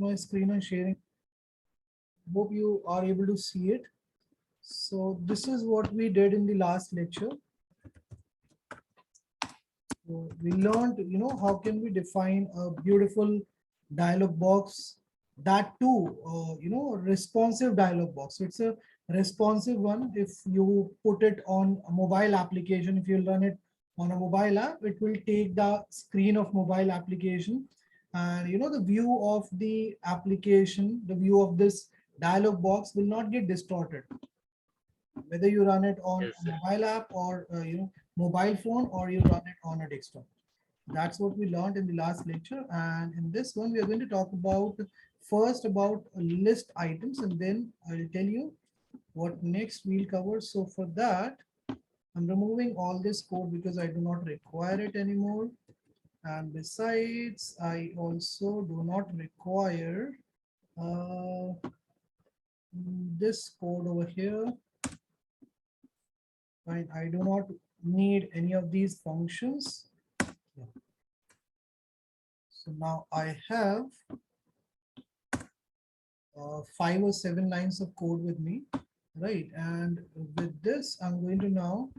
my screen and sharing. Hope you are able to see it. So this is what we did in the last lecture. So we learned, how can we define a beautiful dialog box, that too, responsive dialog box. So it's a responsive one. If you put it on a mobile application, if you run it on a mobile app, it will take the screen of mobile application, and the view of the application, the view of this dialog box will not get distorted, whether you run it on Yes, a sir. mobile app or mobile phone, or you run it on a desktop. That's what we learned in the last lecture. And in this one, we are going to talk about first about list items, and then I'll tell you what next we'll cover. So for that, I'm removing all this code because I do not require it anymore. And besides, I also do not require this code over here. Right? I do not need any of these functions. Yeah. So now I have 5 or 7 lines of code with me, right? And with this, I'm going to now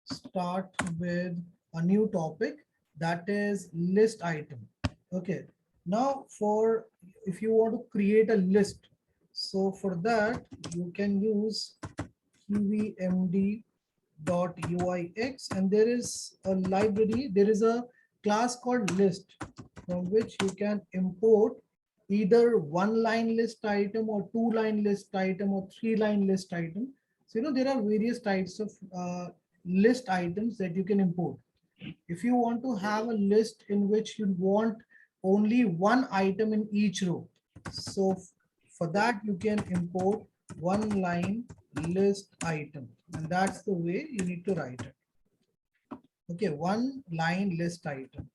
start with a new topic, that is list item. Okay. Now for if you want to create a list, so for that you can use Kivymd.uix, and there is a library, there is a class called list, from which you can import either 1-line list item or 2-line list item or 3-line list item. So there are various types of list items that you can import. If you want to have a list in which you want only one item in each row, so for that you can import 1-line list item, and that's the way you need to write it. Okay, 1-line list item.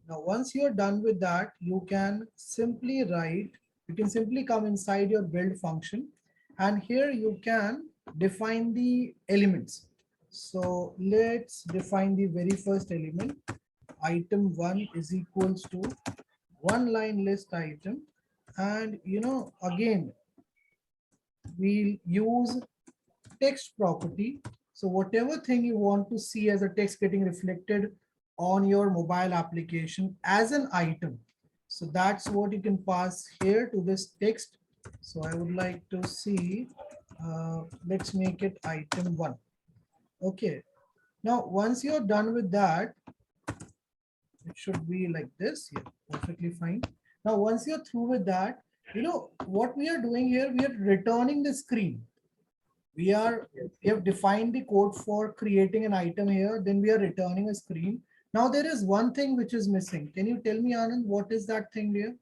Now once you're done with that, you can simply come inside your build function, and here you can define the elements. So let's define the very first element. Item 1 is equals to 1-line list item, and again we'll use text property. So whatever thing you want to see as a text getting reflected on your mobile application as an item, so that's what you can pass here to this text. So I would like to see, let's make it item 1. Okay. Now once you're done with that, it should be like this. Yeah, perfectly fine. Now once you're through with that, what we are doing here, we are returning the screen. We have defined the code for creating an item here, then we are returning a screen. Now there is one thing which is missing. Can you tell me, Anand, what is that thing here?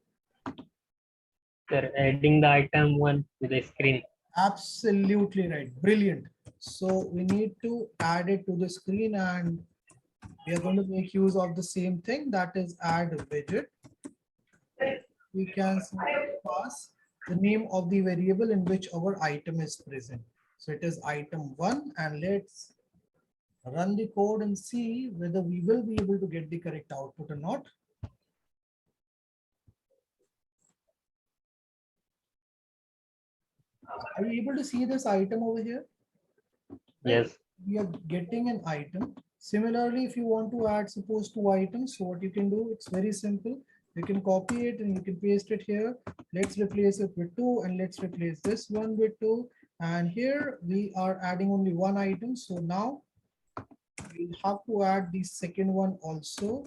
Sir, adding the item 1 to the screen. Absolutely right. Brilliant. So we need to add it to the screen, and we are going to make use of the same thing, that is add widget. We can pass the name of the variable in which our item is present. So it is item 1, and let's run the code and see whether we will be able to get the correct output or not. Are you able to see this item over here? Right? Yes. We are getting an item. Similarly, if you want to add suppose 2 items, so what you can do, it's very simple. You can copy it and you can paste it here. Let's replace it with 2, and let's replace this one with 2. And here we are adding only 1 item. So now we'll have to add the second one also.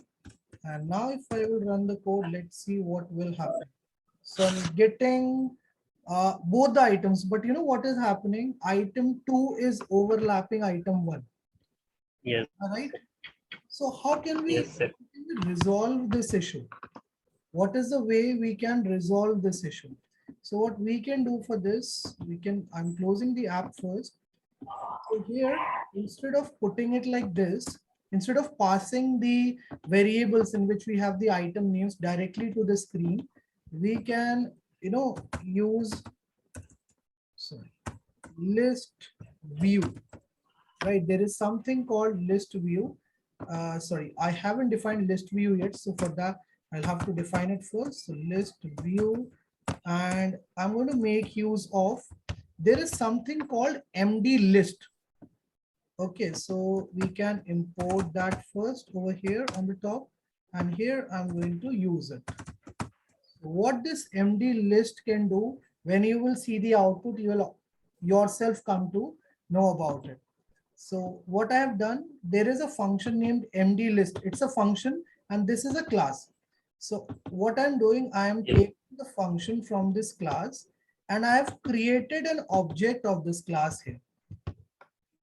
And now if I will run the code, let's see what will happen. So I'm getting both the items, but what is happening? Item 2 is overlapping item 1. Yes. All right. So how can Yes, sir. we resolve this issue? What is the way we can resolve this issue? So what we can do for this, I'm closing the app first. So here, instead of putting it like this, instead of passing the variables in which we have the item names directly to the screen, we can, use list view, right? There is something called list view. Sorry, I haven't defined list view yet. So for that, I'll have to define it first. So list view, and I'm going to make use of, there is something called MDList. Okay, so we can import that first over here on the top, and here I'm going to use it. What this MDList can do, when you will see the output, you will yourself come to know about it. So what I have done, there is a function named MDList. It's a function and this is a class. So what I'm doing, I am taking the function from this class and I have created an object of this class here.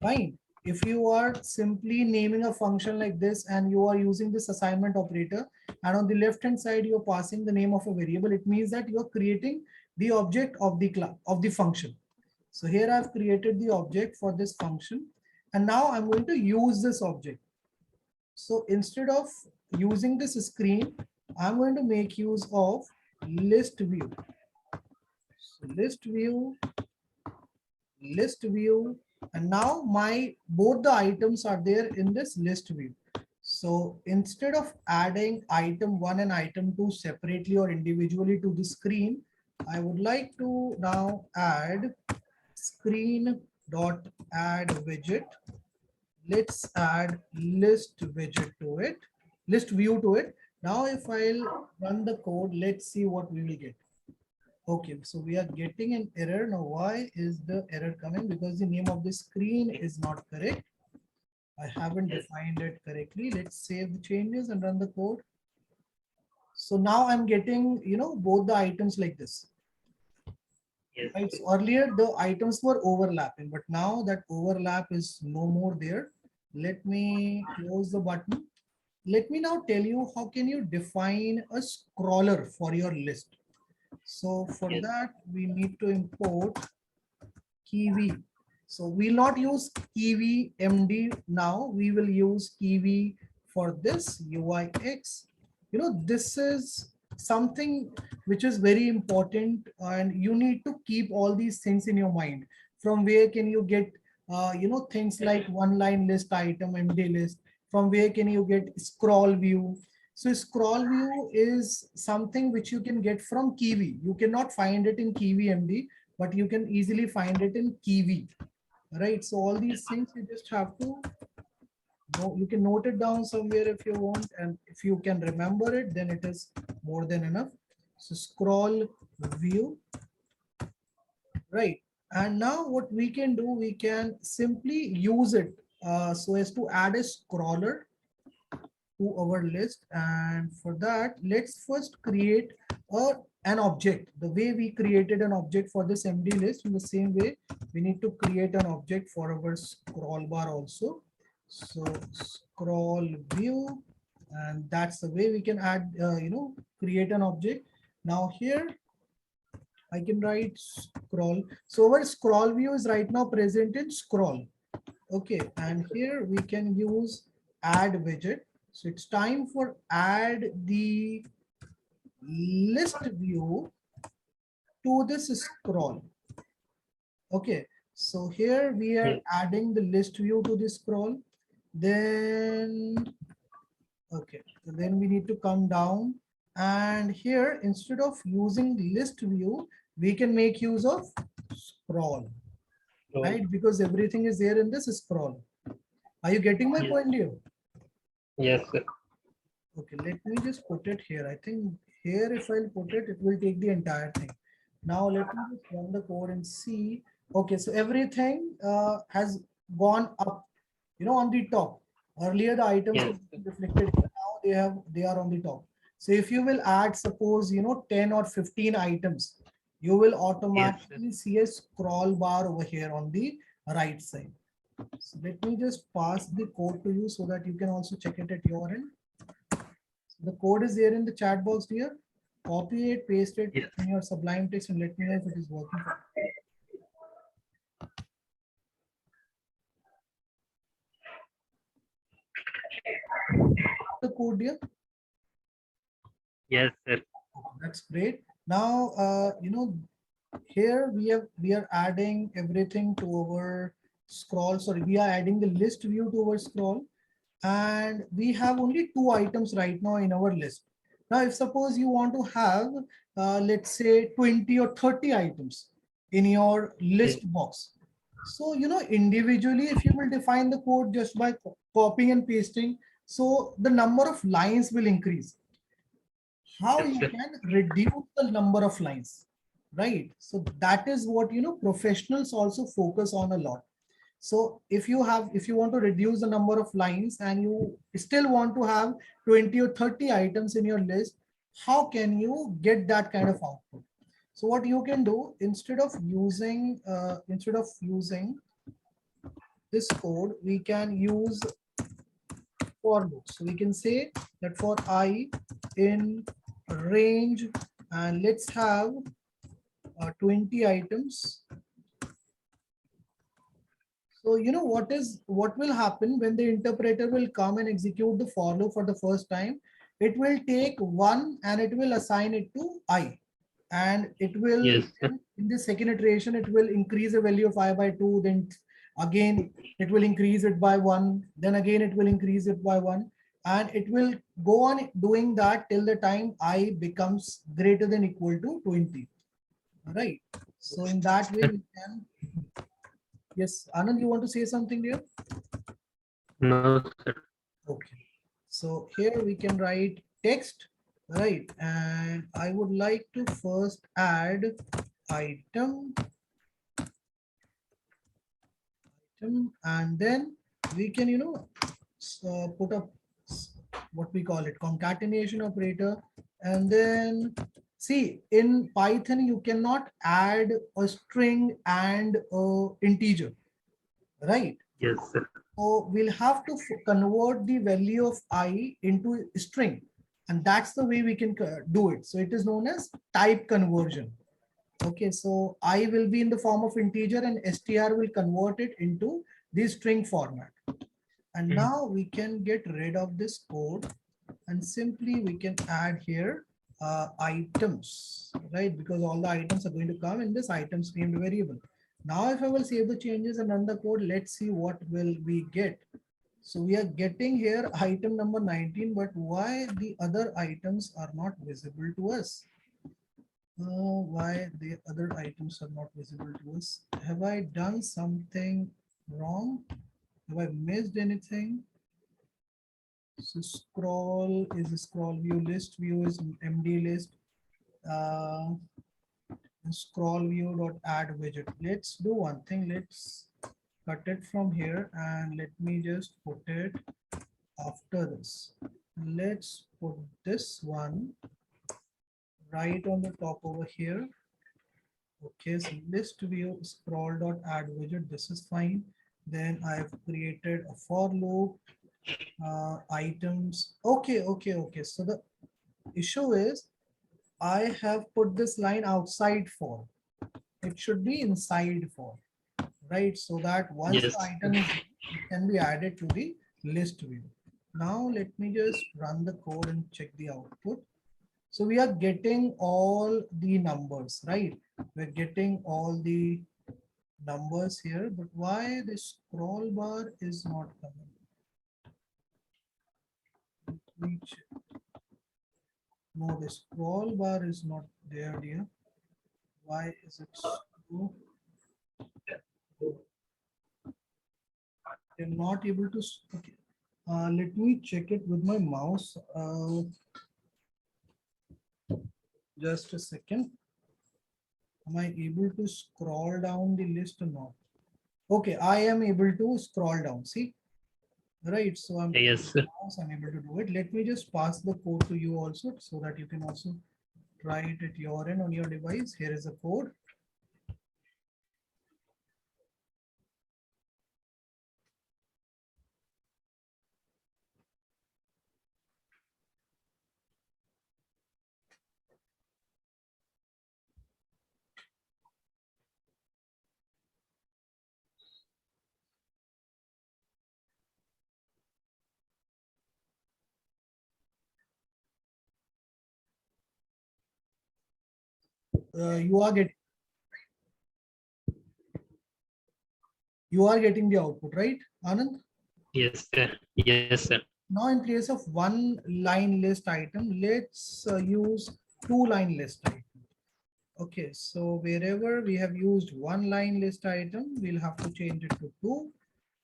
Fine. If you are simply naming a function like this and you are using this assignment operator, and on the left hand side you're passing the name of a variable, it means that you're creating the object of the class of the function. So here I've created the object for this function, and now I'm going to use this object. So instead of using this screen, I'm going to make use of list view. So list view, and now my both the items are there in this list view. So instead of adding item 1 and item 2 separately or individually to the screen, I would like to now add screen dot add widget. Let's add list widget to it, list view to it. Now if I'll run the code, let's see what we will get. Okay, so we are getting an error. Now why is the error coming? Because the name of the screen is not correct. I haven't defined it correctly. Let's save the changes and run the code. So now I'm getting, both the items like this. Right. So earlier the items were overlapping, but now that overlap is no more there. Let me close the button. Let me now tell you how can you define a scroller for your list. So for that, we need to import Kivymd. So we'll not use Kivymd now. We will use Kivy for this UIX. This is something which is very important, and you need to keep all these things in your mind. From where can you get, things like one line list item, MDList? From where can you get scroll view? So scroll view is something which you can get from Kivy. You cannot find it in Kivymd, but you can easily find it in Kivy, right? So all these things you just have to know. You can note it down somewhere if you want, and if you can remember it, then it is more than enough. So scroll view, right? And now what we can do, we can simply use it so as to add a scroller to our list. And for that, let's first create an object. The way we created an object for this MDList, in the same way we need to create an object for our scroll bar also. So scroll view, and that's the way we can add, create an object. Now here I can write scroll. So our scroll view is right now present in scroll. Okay, and here we can use add widget. So it's time for add the list view to this scroll. Okay, so here we are adding the list view to the scroll. Then, okay, so then we need to come down, and here instead of using list view, we can make use of scroll, right? Because everything is there in this scroll. Are you getting my point here? Yes, sir. Okay, let me just put it here. I think here if I'll put it, it will take the entire thing. Now let me just run the code and see. Okay, so everything has gone up, on the top. Earlier the items were reflected here. Now they are on the top. So if you will add, suppose 10 or 15 items, you will automatically see a scroll bar over here on the right side. So let me just pass the code to you so that you can also check it at your end. The code is there in the chat box here. Copy it, paste it in your Sublime text, and let me know if it is working. The code here. Yes, sir. That's great. Now, here we are adding everything to our scroll. Sorry, we are adding the list view to our scroll, and we have only 2 items right now in our list. Now, if suppose you want to have, let's say 20 or 30 items in your list box. So, individually, if you will define the code just by copying and pasting, so the number of lines will increase. How Yes, you sir. can reduce the number of lines, right? So that is what, professionals also focus on a lot. So if you want to reduce the number of lines and you still want to have 20 or 30 items in your list, how can you get that kind of output? So what you can do, instead of using this code, we can use for loop. So we can say that for I in range, and let's have 20 items. So what will happen when the interpreter will come and execute the for loop for the first time? It will take one and it will assign it to I, and it will, Yes, sir. in the second iteration, it will increase the value of I by 2, then again it will increase it by 1, then again it will increase it by 1, and it will go on doing that till the time I becomes greater than equal to 20. Right. So in that way we can. Yes, Anand, you want to say something here? No, sir. Okay. So here we can write text, right? And I would like to first add item, and then we can, put up what we call it, concatenation operator. And then see, in Python, you cannot add a string and a integer, right? Yes, sir. So we'll have to convert the value of I into a string, and that's the way we can do it. So it is known as type conversion. Okay, so I will be in the form of integer and str will convert it into the string format. And now we can get rid of this code, and simply we can add here items, right? Because all the items are going to come in this items named variable. Now, if I will save the changes and run the code, let's see what will we get. So we are getting here item number 19, but why the other items are not visible to us? Why the other items are not visible to us? Have I done something wrong? Have I missed anything? So scroll is scroll view, list view is MDList. Scroll view dot add widget. Let's do one thing. Let's cut it from here and let me just put it after this. Let's put this one right on the top over here. Okay, so list view scroll dot add widget. This is fine. Then I've created a for loop, items. Okay. So the issue is I have put this line outside for. It should be inside for, right? So that once Yes. the item is, it can be added to the list view. Now let me just run the code and check the output. So we are getting all the numbers, right? We're getting all the numbers here, but why the scroll bar is not coming? Reach. No, the scroll bar is not there, dear. Why is it so? I'm not able to. Okay. Let me check it with my mouse. Just a second. Am I able to scroll down the list or not? Okay, I am able to scroll down. See, right? So Yes, sir. I'm able to do it. Let me just pass the code to you also, so that you can also try it at your end on your device. Here is the code. You are getting the output, right, Anand? Yes, sir. Yes, sir. Now in place of one line list item, let's use two line list item. Okay, so wherever we have used one line list item, we'll have to change it to two.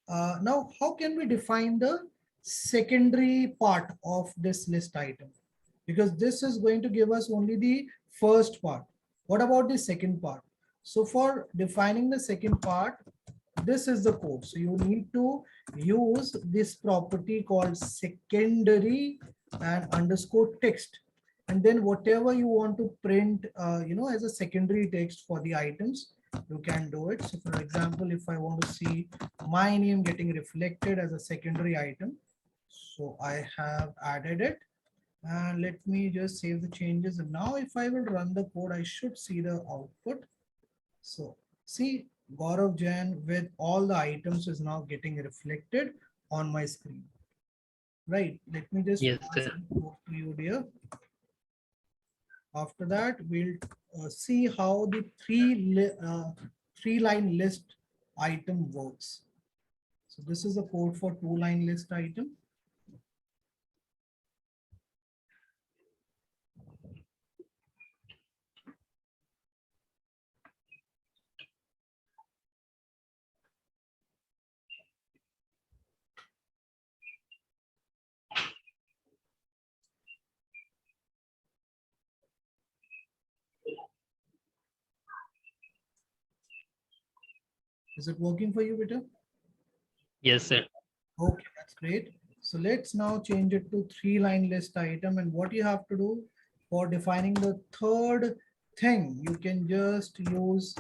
Now, how can we define the secondary part of this list item? Because this is going to give us only the first part. What about the second part? So for defining the second part, this is the code. So you need to use this property called secondary and underscore text. And then whatever you want to print, as a secondary text for the items, you can do it. So for example, if I want to see my name getting reflected as a secondary item, so I have added it. And let me just save the changes. And now if I will run the code, I should see the output. So see, Gaurav Jain with all the items is now getting reflected on my screen. Right. Let me just Yes, pass sir. the code to you there. After that, we'll see how the three line list item works. So this is a code for two line list item. Is it working for you, Peter? Yes, sir. Okay, that's great. So let's now change it to three line list item. And what you have to do for defining the third thing, you can just use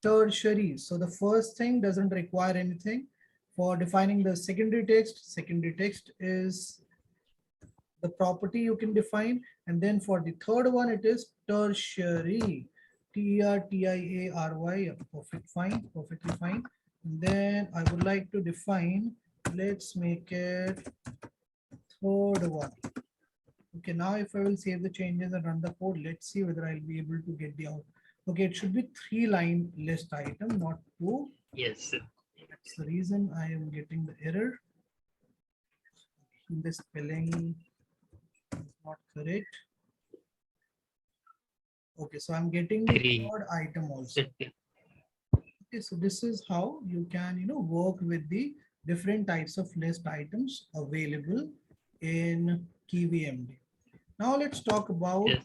tertiary. So the first thing doesn't require anything. For defining the secondary text is the property you can define. And then for the third one, it is tertiary. Tertiary, perfectly fine. And then I would like to define, let's make it third one. Okay, now if I will save the changes and run the code, let's see whether I'll be able to get the out. Okay, it should be three line list item, not two. Yes, sir. That's the reason I am getting the error. The spelling is not correct. Okay, so I'm getting the Three. third item also. Okay, so this is how you can, work with the different types of list items available in Kivymd. Now let's talk about, Yes.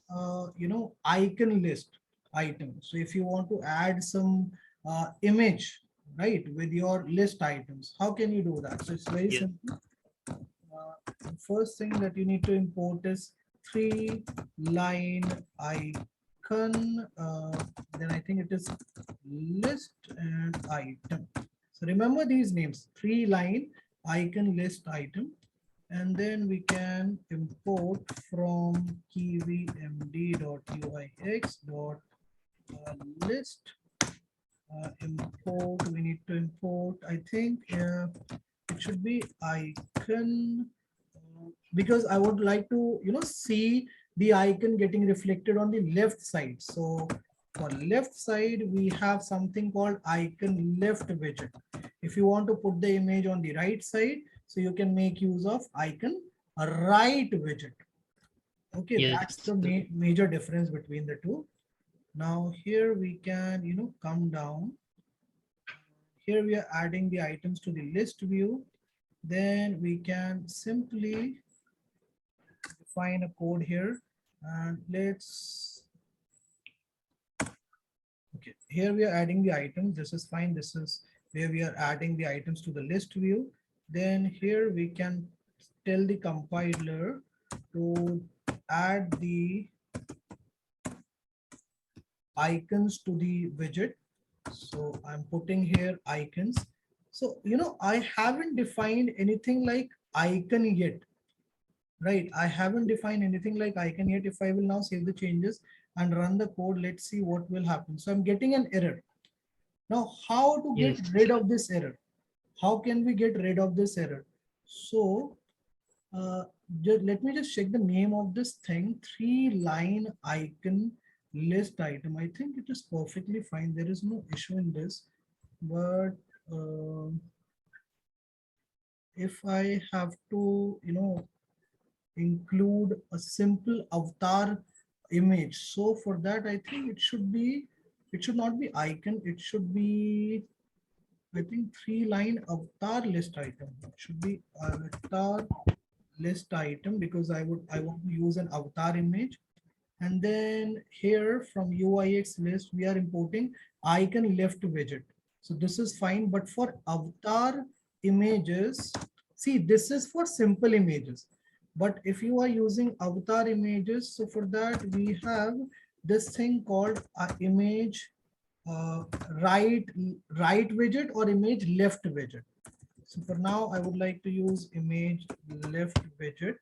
icon list items. So if you want to add some image, right, with your list items, how can you do that? So it's very Yes. simple. The first thing that you need to import is three line icon. Then I think it is list and item. So remember these names, three line icon list item. And then we can import from kivymd.uix.list. Import, we need to import, I think it should be icon, because I would like to, see the icon getting reflected on the left side. So for left side, we have something called icon left widget. If you want to put the image on the right side, so you can make use of icon right widget. Okay, Yes. that's the major difference between the two. Now here we can, come down. Here we are adding the items to the list view. Then we can simply define a code here, and okay, here we are adding the items. This is fine. This is where we are adding the items to the list view. Then here we can tell the compiler to add the icons to the widget. So I'm putting here icons. So, I haven't defined anything like icon yet, right? I haven't defined anything like icon yet. If I will now save the changes and run the code, let's see what will happen. So I'm getting an error. Now, how to get Yes. rid of this error? How can we get rid of this error? So let me just check the name of this thing, three line icon list item. I think it is perfectly fine. There is no issue in this, but if I have to, include a simple avatar image. So for that, I think it should not be icon. It should be, I think, 3-line avatar list item. It should be avatar list item because I want to use an avatar image. And then here from UIX list, we are importing icon left widget. So this is fine, but for avatar images, see, this is for simple images. But if you are using avatar images, so for that we have this thing called image uh, right right widget or image left widget. So for now, I would like to use image left widget.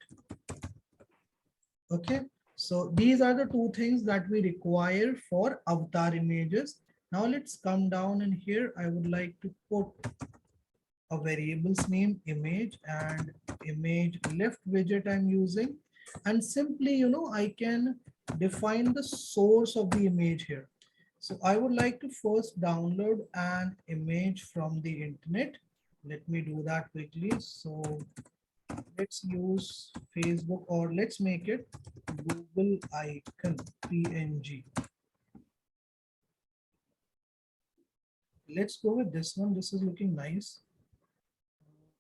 Okay, so these are the two things that we require for avatar images. Now let's come down, and here I would like to put a variable's name image and image left widget I'm using. And simply, I can define the source of the image here. So I would like to first download an image from the internet. Let me do that quickly. So let's use Facebook, or let's make it Google icon PNG. Let's go with this one. This is looking nice.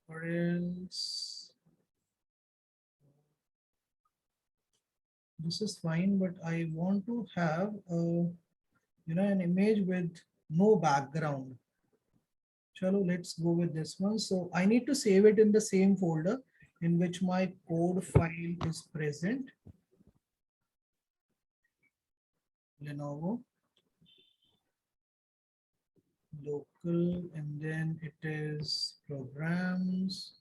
Or else this is fine, but I want to have an image with no background. Chalo, let's go with this one. So I need to save it in the same folder in which my code file is present. Lenovo local, and then it is programs,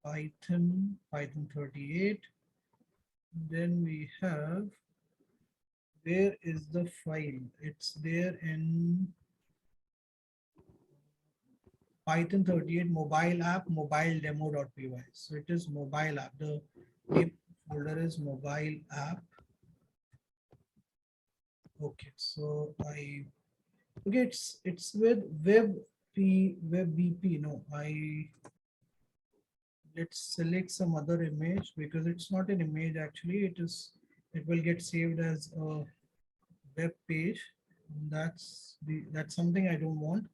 Python 38. Then we have, where is the file? It's there in Python 38 mobile app, mobile demo.py. So it is mobile app. The name folder is mobile app. Okay, so it's with WebBP. No, let's select some other image because it's not an image actually. It will get saved as a web page. That's something I don't want.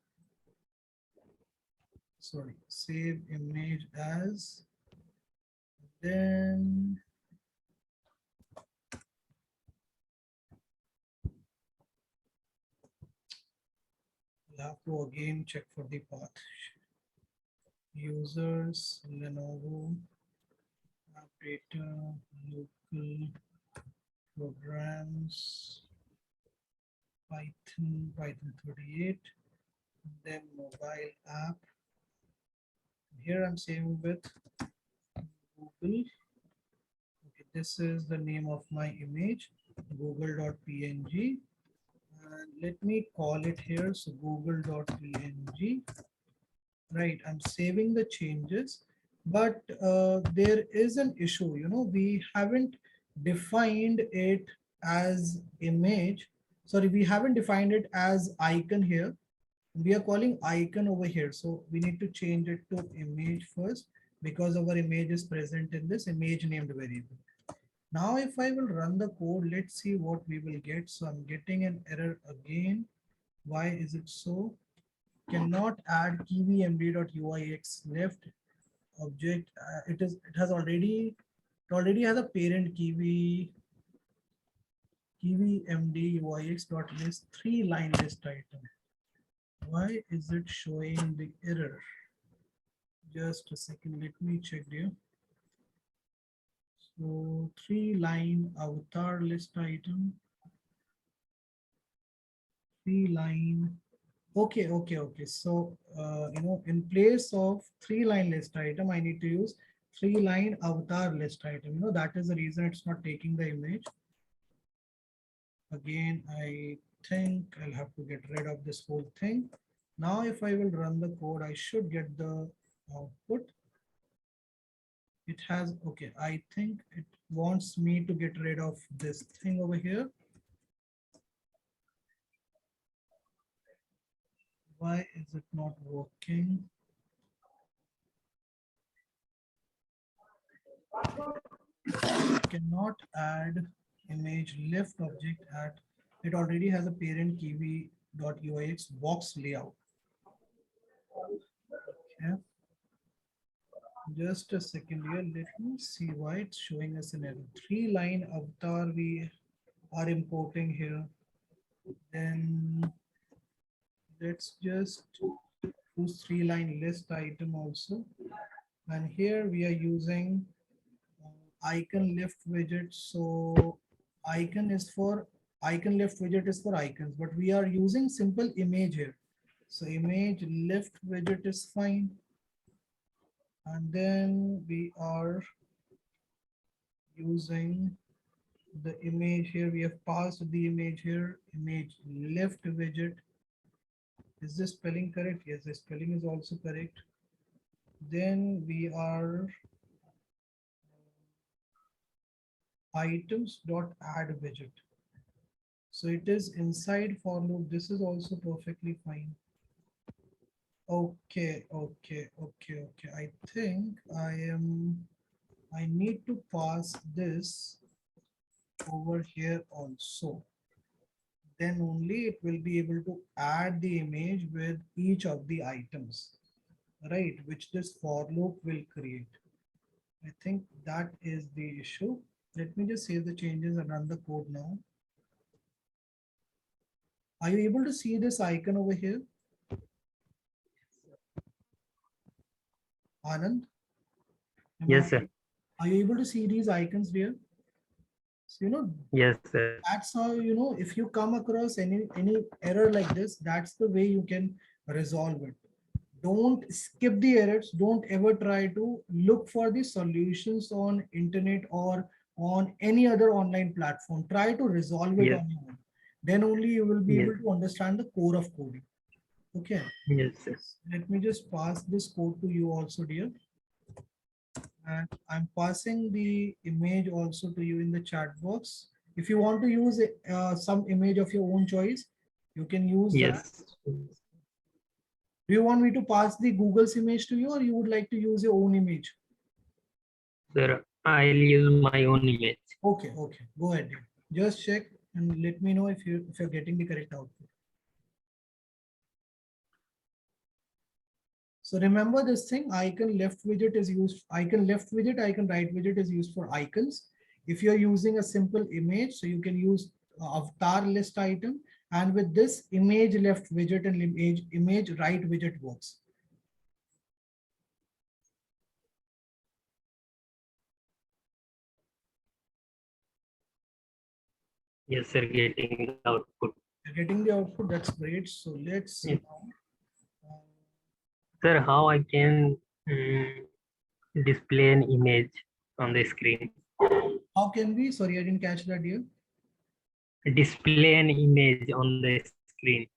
Sorry, save image as, then we'll have to again check for the path. Users, Lenovo, app data, local, programs, Python 38, then mobile app. Here I'm saving with Google. Okay, this is the name of my image, google.png. And let me call it here, so google.png. Right, I'm saving the changes, but there is an issue. We haven't defined it as image. Sorry, we haven't defined it as icon here. We are calling icon over here, so we need to change it to image first because our image is present in this image named variable. Now if I will run the code, let's see what we will get. So I'm getting an error again. Why is it so? Cannot add kivymd.uix left object. It already has a parent kivymd uix.list 3-line list item. Why is it showing the error? Just a second, let me check here. So 3-line avatar list item, 3-line. Okay. So, in place of 3-line list item, I need to use 3-line avatar list item. That is the reason it's not taking the image. Again, I think I'll have to get rid of this whole thing. Now, if I will run the code, I should get the output. It has, okay, I think it wants me to get rid of this thing over here. Why is it not working? Cannot add image left object at it already has a parent Kivy.uix box layout. Okay. Just a second here. Let me see why it's showing us an error. 3-line avatar we are importing here. Then let's just use 3-line list item also. And here we are using icon left widget. So icon left widget is for icons, but we are using simple image here. So image left widget is fine. And then we are using the image here. We have passed the image here, image left widget. Is the spelling correct? Yes, the spelling is also correct. Then we are items dot add widget. So it is inside for loop. This is also perfectly fine. Okay. I think I need to pass this over here also. Then only it will be able to add the image with each of the items, right? Which this for loop will create. I think that is the issue. Let me just save the changes and run the code now. Are you able to see this icon over here? Anand? Yes, sir. Are you able to see these icons here? So, Yes, sir. that's how, if you come across any error like this, that's the way you can resolve it. Don't skip the errors. Don't ever try to look for the solutions on internet or on any other online platform. Try to resolve it Yes. on your own. Then only you will be Yes. able to understand the core of coding. Okay. Yes, sir. Let me just pass this code to you also, dear. And I'm passing the image also to you in the chat box. If you want to use some image of your own choice, you can use that. Yes. Do you want me to pass the Google's image to you, or you would like to use your own image? Sir, I'll use my own image. Okay, go ahead. Dear. Just check and let me know if you're getting the correct output. So remember this thing, icon left widget is used, icon left widget, icon right widget is used for icons. If you're using a simple image, so you can use avatar list item, and with this image left widget and image right widget works. Yes, sir, getting the output. You're getting the output, that's great. So let's Yes. now, Sir, how I can display an image on the screen? how can we, sorry, I didn't catch that here. Display an image on the screen.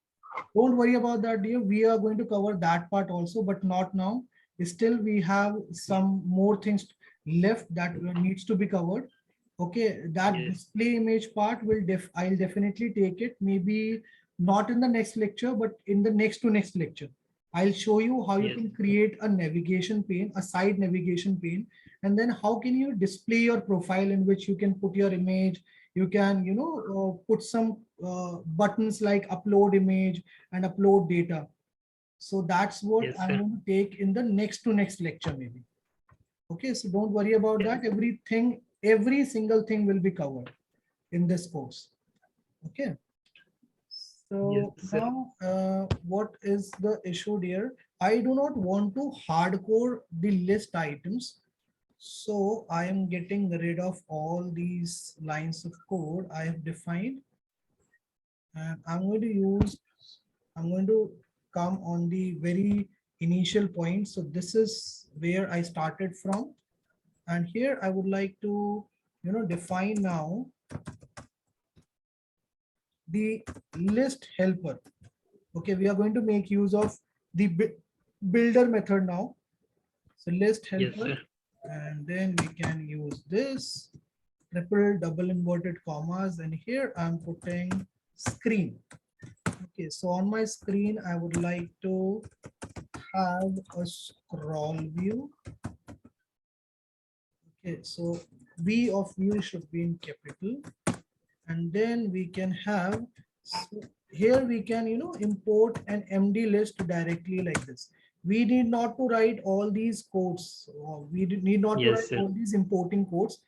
Don't worry about that, dear. We are going to cover that part also, but not now. Still, we have some more things left that needs to be covered. Okay, that Yes. display image part will I'll definitely take it. Maybe not in the next lecture, but in the next to next lecture. I'll show you how you Yes. can create a navigation pane, a side navigation pane, and then how can you display your profile in which you can put your image. You can, put some buttons like upload image and upload data. So that's what Yes, I'm sir. going to take in the next to next lecture maybe. Okay, so don't worry about Yes. that. Every single thing will be covered in this course. Okay. So Yes, sir. now what is the issue here? I do not want to hardcore the list items. So I am getting rid of all these lines of code I have defined. And I'm going to come on the very initial point. So this is where I started from. And here I would like to, define now the list helper. Okay, we are going to make use of the builder method now. So list Yes, helper, sir. and then we can use this triple double inverted commas, and here I'm putting screen. Okay, so on my screen, I would like to have a scroll view. Okay, so V of view should be in capital, and then we can have, so here we can, import an MD list directly like this. We need not to write all these codes, or need not to Yes, write sir. all these importing codes.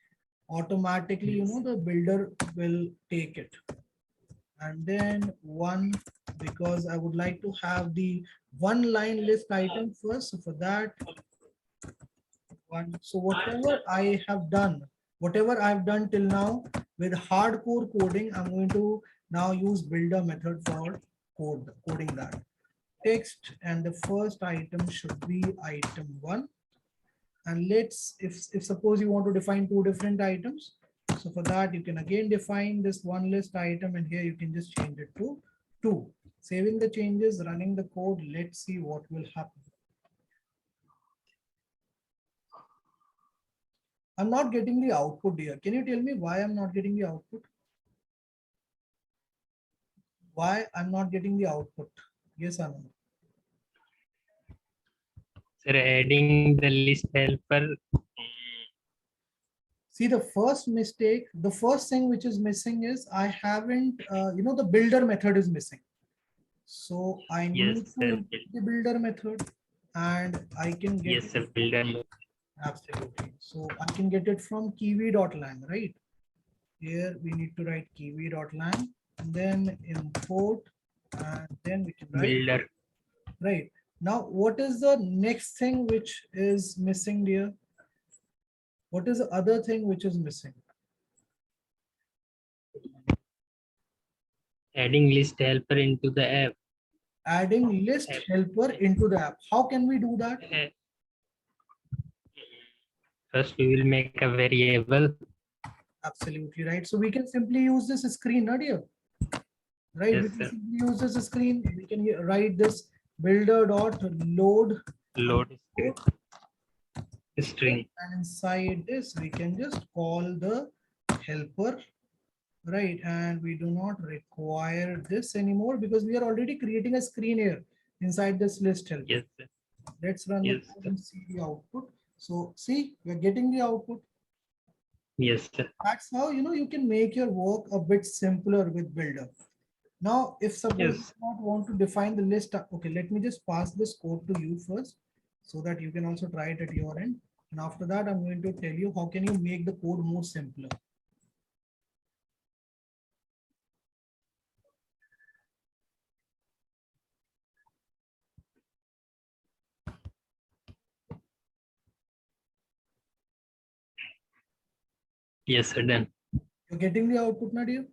Automatically, Yes. the builder will take it. And then one, because I would like to have the one line list item first. So for that, one. So whatever I've done till now with hardcore coding, I'm going to now use builder method for coding that text. And the first item should be item one. And let's, if suppose you want to define two different items, so for that you can again define this one list item, and here you can just change it to two. Saving the changes, running the code. Let's see what will happen. I'm not getting the output here. Can you tell me why I'm not getting the output? Why I'm not getting the output? Yes or no? Sir, adding the list helper. See, the first mistake, the first thing which is missing is I haven't, the builder method is missing. So I Yes, need to sir. import the builder method, and I can get Yes, it sir. from, Builder. absolutely. So I can get it from kiwi.lang, right? Here we need to write kiwi.lang, and then import, and then we can write, Builder. right. Now, what is the next thing which is missing here? What is the other thing which is missing? Adding list helper into the app. Adding list helper into the app. How can we do that? First, we will make a variable. Absolutely right. So we can simply use this screen, not here. Right, Yes, we can sir. simply use this screen. We can write this builder dot load Load string. and inside this we can just call the helper, right? And we do not require this anymore because we are already creating a screen here inside this list helper. Yes, sir. Let's run the Yes, code sir. and see the output. So see, we're getting the output. Yes, sir. That's how you can make your work a bit simpler with builder. Now, if suppose you Yes. don't want to define the list, okay, let me just pass this code to you first so that you can also try it at your end. And after that, I'm going to tell you how can you make the code more simpler. Yes, sir. Done. You're getting the output, Nadia?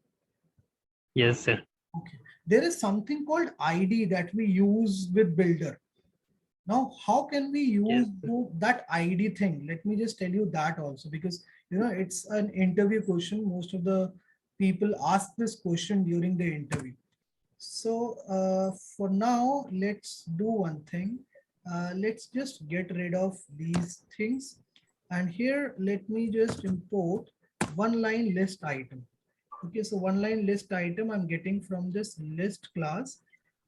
Yes, sir. Okay. There is something called ID that we use with builder. Now, how can we Yes, use sir. that ID thing? Let me just tell you that also, because it's an interview question. Most of the people ask this question during the interview. So for now, let's do one thing. Let's just get rid of these things. And here, let me just import one line list item. Okay, so one line list item I'm getting from this list class.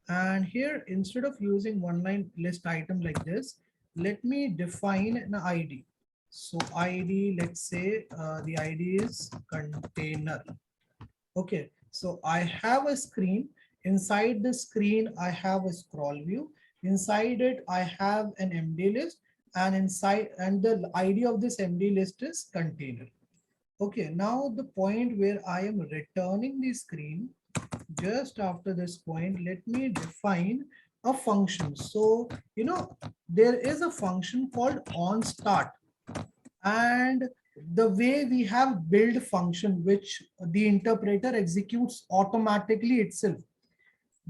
And here, instead of using one line list item like this, let me define an ID. So ID, let's say the ID is container. Okay, so I have a screen. Inside the screen, I have a scroll view. Inside it, I have an MD list, and the ID of this MD list is container. Okay, now the point where I am returning the screen, just after this point, let me define a function. So, there is a function called onStart, and the way we have build function, which the interpreter executes automatically itself.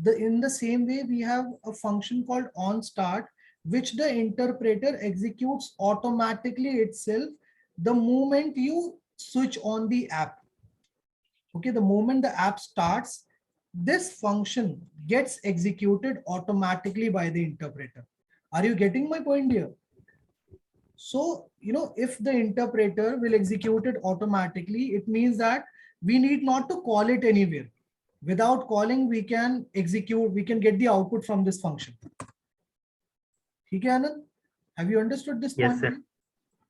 In the same way, we have a function called onStart, which the interpreter executes automatically itself the moment you switch on the app. Okay, the moment the app starts, this function gets executed automatically by the interpreter. Are you getting my point here? So, if the interpreter will execute it automatically, it means that we need not to call it anywhere. Without calling, we can execute, we can get the output from this function. Okay, Anand? Have you understood this Yes, point? sir.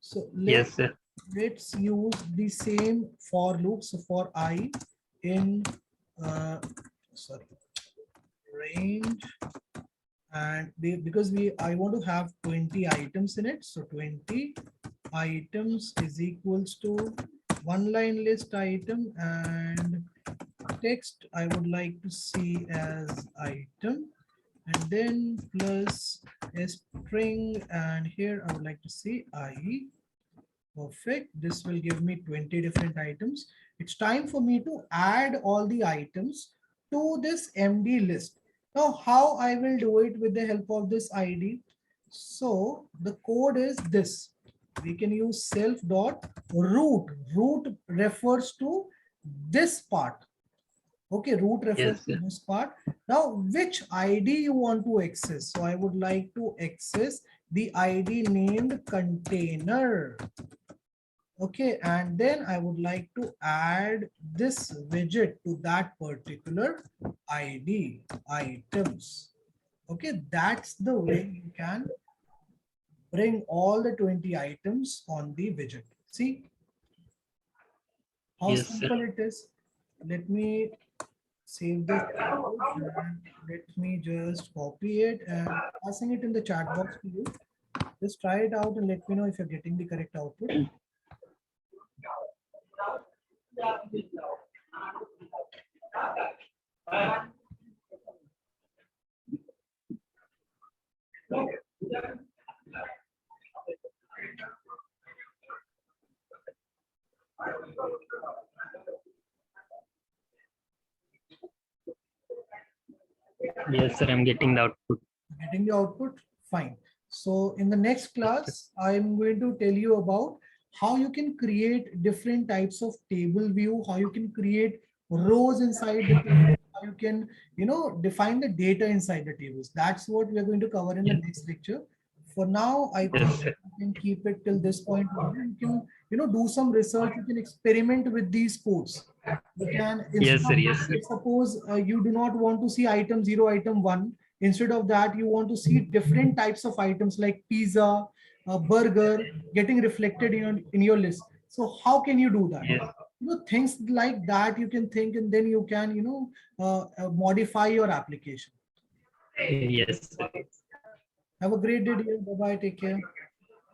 So Yes, sir. let's use the same for loop. So for I in range, and because I want to have 20 items in it, so 20 items is equals to one line list item, and text I would like to see as item, and then plus a string, and here I would like to see I. Perfect. This will give me 20 different items. It's time for me to add all the items to this MD list. Now, how I will do it with the help of this ID? So the code is this. We can use self.root. Root refers to this part. Okay, root refers Yes, to sir. this part. Now, which ID you want to access? So I would like to access the ID named container. Okay, and then I would like to add this widget to that particular ID items. Okay, that's the way you can bring all the 20 items on the widget. See how Yes, sir. simple it is. Let me save this code and let me just copy it and passing it in the chat box to you. Just try it out and let me know if you're getting the correct output. Yes, sir. I'm getting the output. Getting the output? Fine. So in the next class, I'm going to tell you about how you can create different types of table view, how you can create rows inside the table, how you can, define the data inside the tables. That's what we're going to cover in the next lecture. For now, I think Yes, sir. you can keep it till this point. You can, do some research. You can experiment with these codes. You can, instead Yes, sir. of, Yes, sir. suppose you do not want to see item 0, item 1. Instead of that, you want to see different types of items like pizza, burger getting reflected in your list. So how can you do that? Yes. Things like that you can think, and then you can, modify your application. Yes, sir. Have a great day, dear. Bye-bye. Take care.